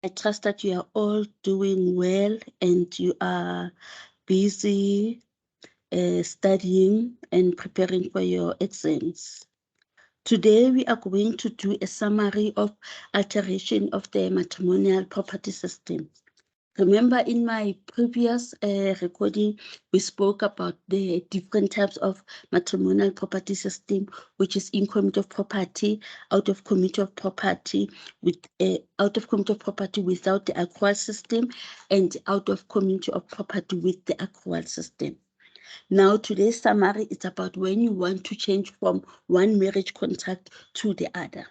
I trust that you are all doing well and you are busy studying and preparing for your exams. Today, we are going to do a summary of alteration of the matrimonial property system. Remember, in my previous recording, we spoke about the different types of matrimonial property system, which is in commute of property, out of commute of property, with out of commute of property without the accrual system, and out of commute of property with the accrual system. Now, today's summary is about when you want to change from one marriage contract to the other.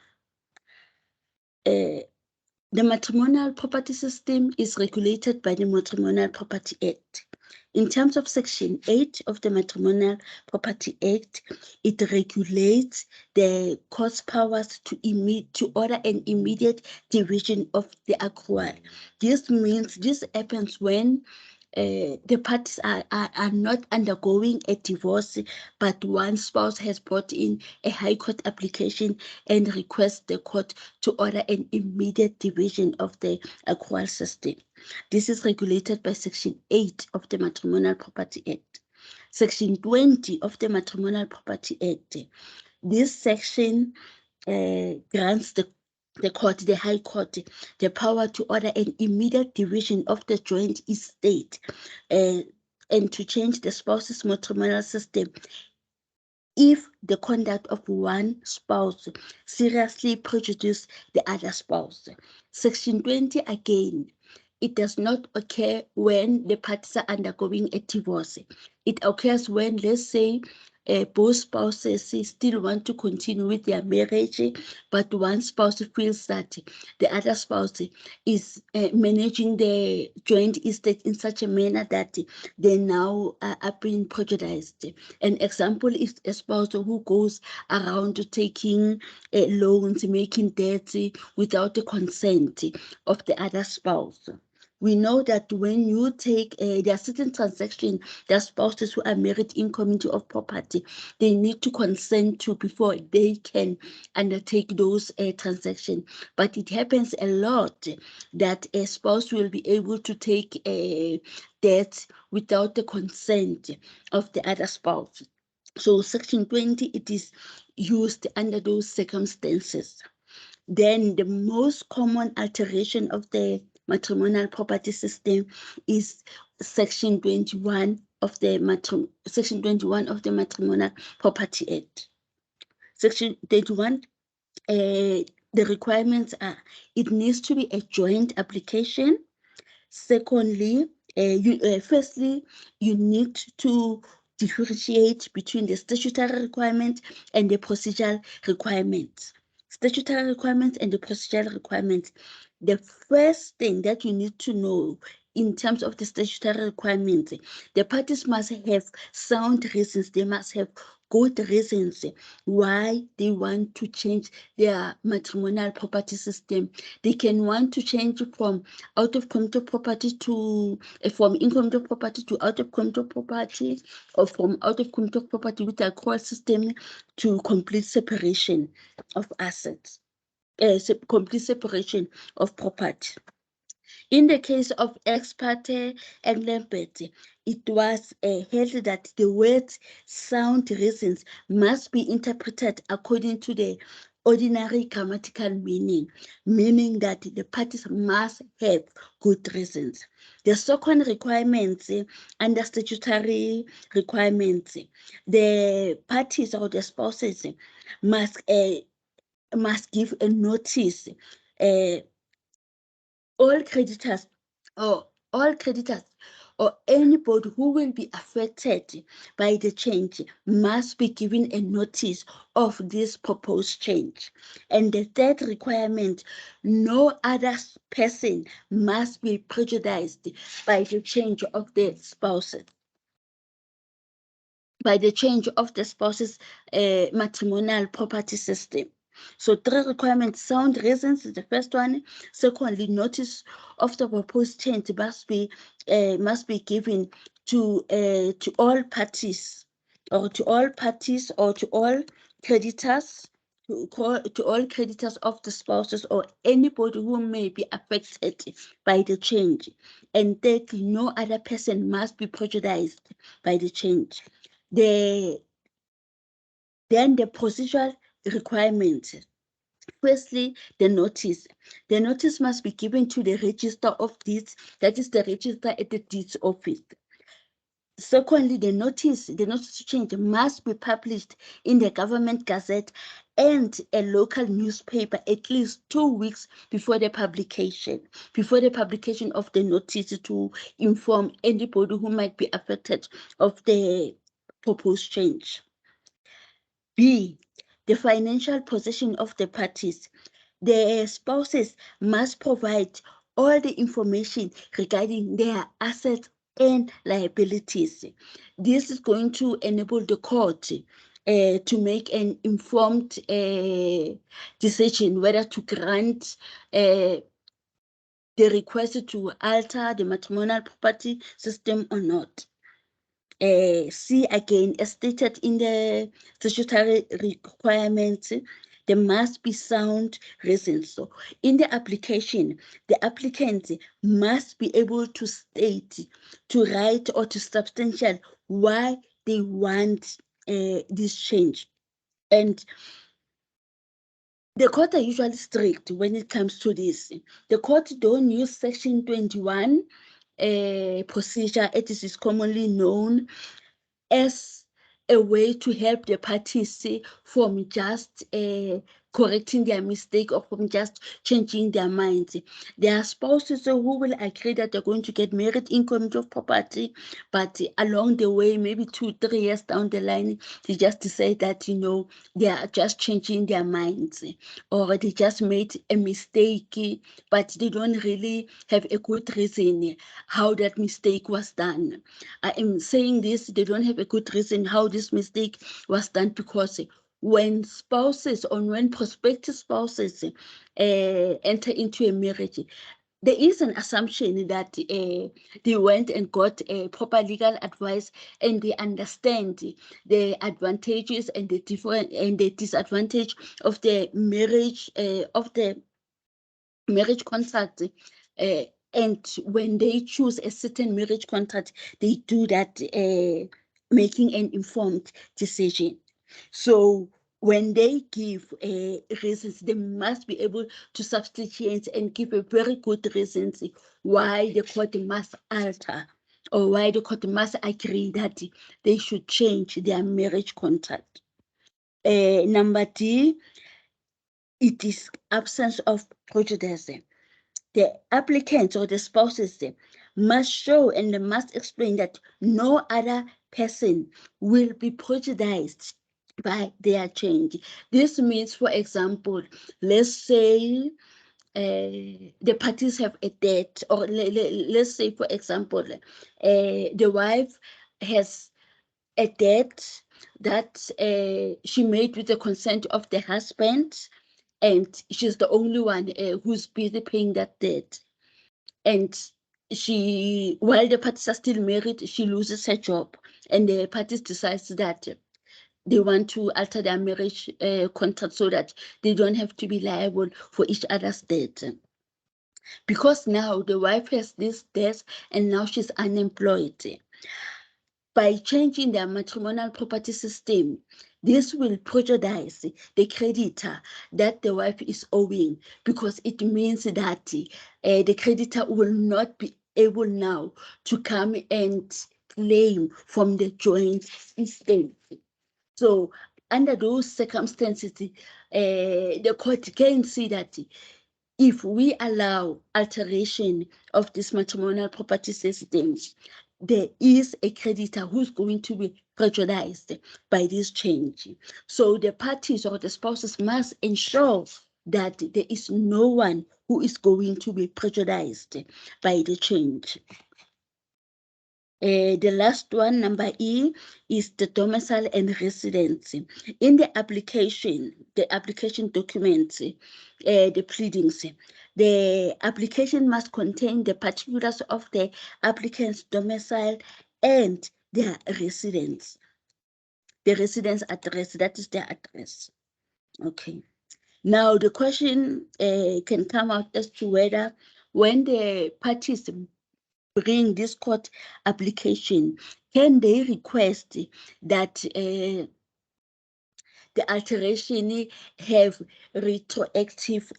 The matrimonial property system is regulated by the Matrimonial Property Act. In terms of Section 8 of the Matrimonial Property Act, it regulates the court's powers to order an immediate division of the accrual. This means this happens when the parties are not undergoing a divorce, but one spouse has brought in a high court application and requests the court to order an immediate division of the accrual system. This is regulated by Section 8 of the Matrimonial Property Act. Section 20 of the Matrimonial Property Act. This section grants the High Court, the power to order an immediate division of the joint estate and to change the spouse's matrimonial system if the conduct of one spouse seriously prejudices the other spouse. Section 20 again. It does not occur when the parties are undergoing a divorce. It occurs when, let's say, both spouses still want to continue with their marriage, but one spouse feels that the other spouse is managing the joint estate in such a manner that they now are being prejudiced. An example is a spouse who goes around taking loans, making debts without the consent of the other spouse. We know that when you take, there are certain transactions that spouses who are married in community of property, they need to consent to before they can undertake those transactions. But it happens a lot that a spouse will be able to take a debt without the consent of the other spouse. So Section 20, it is used under those circumstances. Then the most common alteration of the matrimonial property system is Section 21 of the Matrimonial Property Act. Section 21, the requirements are: it needs to be a joint application. Secondly, firstly, you need to differentiate between the statutory requirement and the procedural requirements. Statutory requirements and the procedural requirements. The first thing that you need to know in terms of the statutory requirements, the parties must have sound reasons. They must have good reasons why they want to change their matrimonial property system. They can want to change from out of commute of property to from income of property to out of commute of property, or from out of commute of property with a core system to complete separation of assets, complete separation of property. In the case of ex parte englebet, it was held that the words sound reasons must be interpreted according to the ordinary grammatical meaning, meaning that the parties must have good reasons. The second requirements under statutory requirements, the parties or the spouses must give a notice. All creditors all creditors or anybody who will be affected by the change must be given a notice of this proposed change. And the third requirement, no other person must be prejudiced by the change of the spouses. By the change of the spouse's matrimonial property system. So 3 requirements: sound reasons is the first one. Secondly, notice of the proposed change must be given to all parties or to all creditors. to all creditors of the spouses or anybody who may be affected by the change. And thirdly, no other person must be prejudiced by the change. Then the procedural requirements. Firstly, the notice. The notice must be given to the register of deeds, that is the register at the deeds office. Secondly, the notice to change must be published in the government gazette and a local newspaper at least 2 weeks before the publication of the notice to inform anybody who might be affected of the proposed change. B, the financial position of the parties. The spouses must provide all the information regarding their assets and liabilities. This is going to enable the court to make an informed decision whether to grant the request to alter the matrimonial property system or not. C, again, as stated in the statutory requirements, there must be sound reasons. So in the application, the applicant must be able to state, to write or to substantiate why they want this change. And the court are usually strict when it comes to this. The court don't use section 21 procedure, as is commonly known, as a way to help the parties from just correcting their mistake or from just changing their minds. There are spouses who will agree that they're going to get married in common of property, but along the way, maybe 2-3 years down the line, they just decide that, you know, they are just changing their minds, or they just made a mistake, but they don't really have a good reason how that mistake was done. I am saying this, they don't have a good reason how this mistake was done, because when spouses or when prospective spouses enter into a marriage, there is an assumption that they went and got proper legal advice and they understand the advantages and the different and the disadvantage of the marriage contract. And when they choose a certain marriage contract, they do that making an informed decision. So when they give reasons, they must be able to substantiate and give a very good reasons why the court must alter or why the court must agree that they should change their marriage contract. Number D, it is absence of prejudice. The applicants or the spouses must show and they must explain that no other person will be prejudiced by their change. This means, for example, let's say the parties have a debt, or let's say, for example, the wife has a debt that she made with the consent of the husband, and she's the only one who's busy paying that debt. And while the parties are still married, she loses her job, and the parties decides that they want to alter their marriage contract so that they don't have to be liable for each other's debt. Because now the wife has this debt and now she's unemployed. By changing their matrimonial property system, this will prejudice the creditor that the wife is owing, because it means that the creditor will not be able now to come and claim from the joint estate. So under those circumstances, the court can see that if we allow alteration of this matrimonial property system, there is a creditor who's going to be prejudiced by this change. So the parties or the spouses must ensure that there is no one who is going to be prejudiced by the change. The last one, number E, is the domicile and residence. In the application documents, the pleadings, the application must contain the particulars of the applicant's domicile and their residence. The residence address, that is their address. Okay. Now the question can come out as to whether when the parties bring this court application, can they request that the alteration have retroactive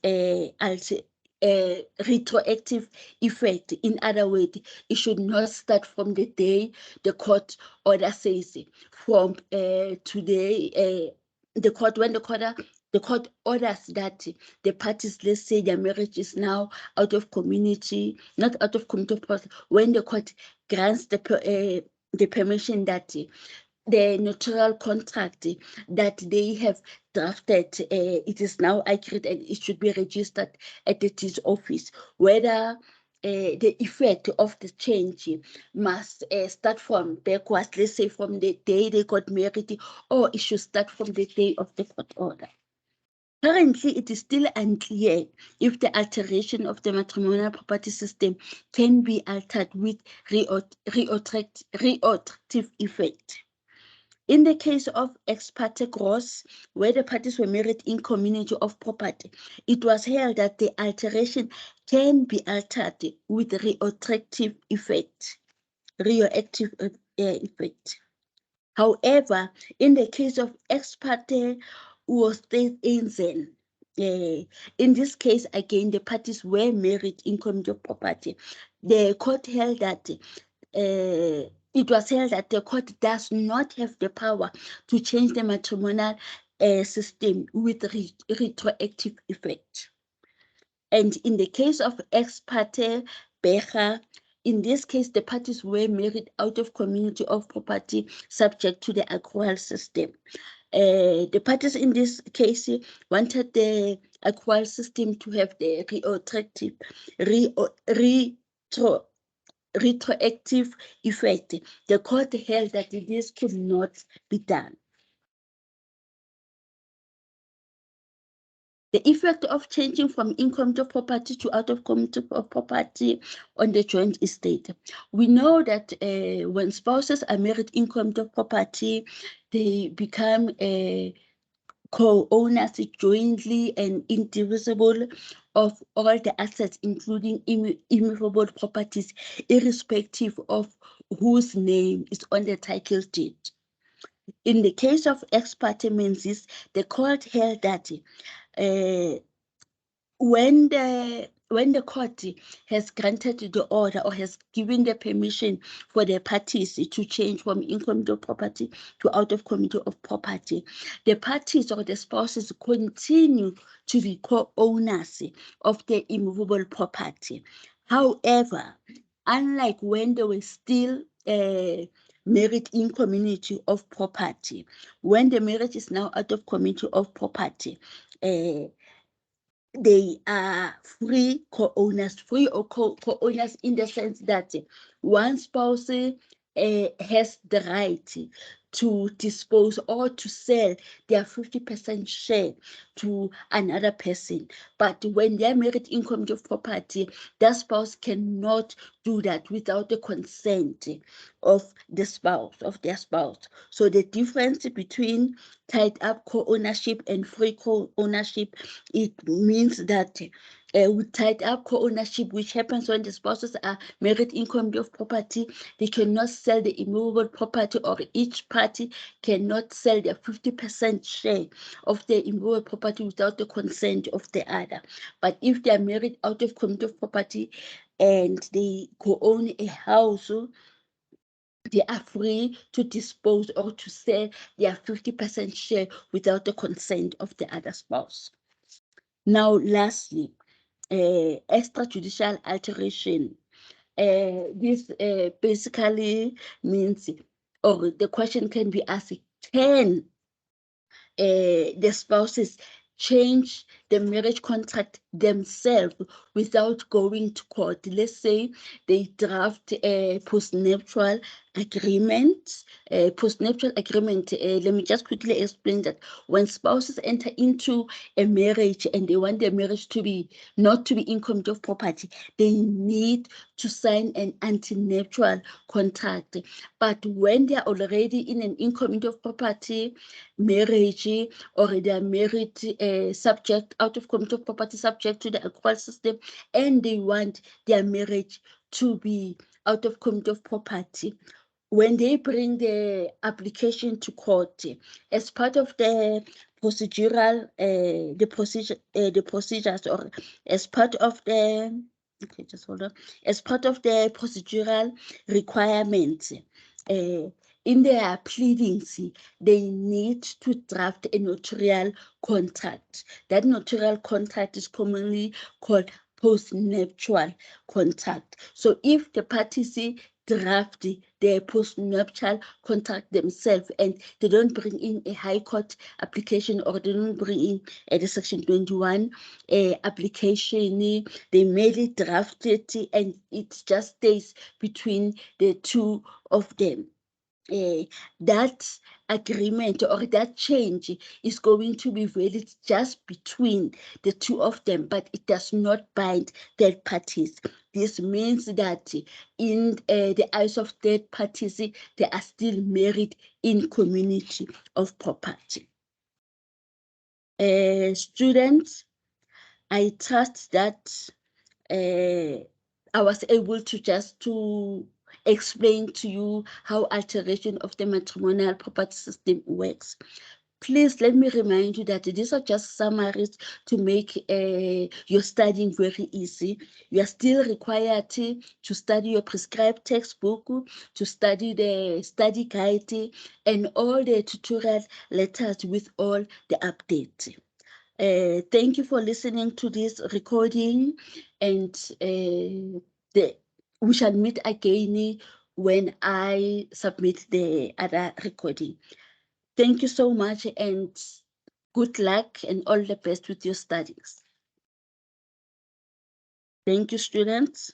retroactive effect? In other words, it should not start from the day the court order says from today. The court, when the court orders that the parties, let's say their marriage is now out of community, not out of community, when the court grants the permission that the notarial contract that they have drafted, it is now accurate and it should be registered at the TIS office, whether the effect of the change must start from backwards, let's say from the day they got married, or it should start from the day of the court order. Currently, it is still unclear if the alteration of the matrimonial property system can be altered with retroactive effect. In the case of ex parte gross, where the parties were married in community of property, it was held that the alteration can be altered with retroactive effect. However, in the case of ex parte Uosteinsen, in this case, again, the parties were married in community of property. The court held that it was held that the court does not have the power to change the matrimonial system with retroactive effect. And in the case of ex parte Becha, in this case, the parties were married out of community of property subject to the accrual system. The parties in this case wanted the accrual system to have the retroactive effect. The court held that this could not be done. The effect of changing from income to property to out of community of property on the joint estate. We know that when spouses are married income to property, they become co-owners jointly and indivisible of all the assets, including immovable properties, irrespective of whose name is on the title deed. In the case of ex parte mensis, the court held that when the court has granted the order or has given the permission for the parties to change from income to property to out of community of property, the parties or the spouses continue to be co-owners of the immovable property. However, unlike when they were still married in community of property, when the marriage is now out of community of property, they are free co-owners, free or co-owners in the sense that one spouse has the right to dispose or to sell their 50% share to another person. But when they're married in community of property, that spouse cannot do that without the consent of the spouse, of their spouse. So the difference between tied up co-ownership and free co-ownership, it means that with tied up co-ownership, which happens when the spouses are married in community of property, they cannot sell the immovable property, or each party cannot sell their 50% share of the immovable property without the consent of the other. But if they are married out of community of property and they co-own a house, they are free to dispose or to sell their 50% share without the consent of the other spouse. Now, lastly, extrajudicial alteration. This basically means, or the question can be asked, can the spouses change the marriage contract themselves without going to court. Let's say they draft a postnuptial agreement. Let me just quickly explain that when spouses enter into a marriage and they want their marriage to be not to be in common of property, they need to sign an antenuptial contract. But when they are already in an income of property marriage, or they are married subject out of common of property subject to the equal system, and they want their marriage to be out of common of property, when they bring the application to court as part of the procedural the procedures, or as part of the okay, just hold on, as part of the procedural requirements, in their pleadings, they need to draft a notarial contract. That notarial contract is commonly called postnuptial contract. So if the parties draft their postnuptial contract themselves and they don't bring in a high court application, or they don't bring in the section 21 application, they merely draft it and it just stays between the two of them. That agreement or that change is going to be valid just between the two of them, but it does not bind third parties. This means that in the eyes of third parties, they are still married in community of property. Students, I trust that I was able to just to explain to you how alteration of the matrimonial property system works. Please let me remind you that these are just summaries to make your studying very easy. You are still required to study your prescribed textbook, to study the study guide, and all the tutorial letters with all the updates. Thank you for listening to this recording, and we shall meet again when I submit the other recording. Thank you so much, and good luck and all the best with your studies. Thank you, students.